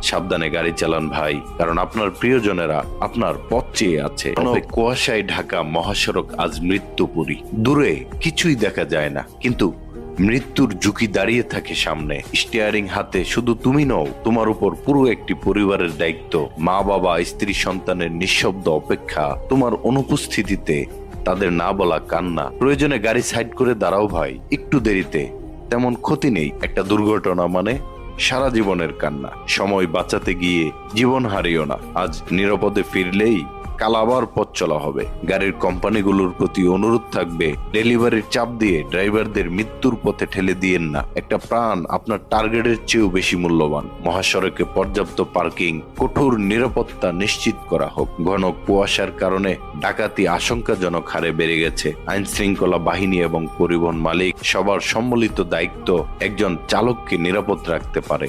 সাবধানে গাড়ি চালান ভাই, কারণ আপনার প্রিয়জনেরা আপনার পথ চেয়ে আছে। কুয়াশায় ঢাকা মহাসড়ক আজ মৃত্যুপুরী। দূরে কিছুই দেখা যায় না, কিন্তু মৃত্যুর ঝুঁকি দাঁড়িয়ে থাকে সামনে। স্টিয়ারিং হাতে শুধু তুমি নও, তোমার উপর পুরো একটি পরিবারের দায়িত্ব। মা বাবা, স্ত্রী, সন্তানের নিঃশব্দ অপেক্ষা, তোমার অনুপস্থিতিতে তাদের না বলা কান্না। প্রয়োজনে গাড়ি সাইড করে দাঁড়াও ভাই, একটু দেরিতে তেমন ক্ষতি নেই। একটা দুর্ঘটনা মানে সারা জীবনের কান্না। সময় বাঁচাতে গিয়ে জীবন হারিও না। আজ নিরাপদে ফিরলেই কাল আবার পথ চলা হবে। গাড়ির কোম্পানিগুলোর প্রতি অনুরোধ থাকবে, ডেলিভারির চাপ দিয়ে ড্রাইভারদের মৃত্যুর পথে ঠেলে দিয়েন না। একটা প্রাণ আপনার টার্গেটের চেয়েও বেশি মূল্যবান। মহাসড়কে পর্যাপ্ত পার্কিং, কঠোর নিরাপত্তা নিশ্চিত করা হোক। ঘন কুয়াশার কারণে ডাকাতি আশঙ্কাজনক হারে বেড়ে গেছে। আইন শৃঙ্খলা বাহিনী এবং পরিবহন মালিক সবার সম্মিলিত দায়িত্ব একজন চালককে নিরাপদ রাখতে পারে।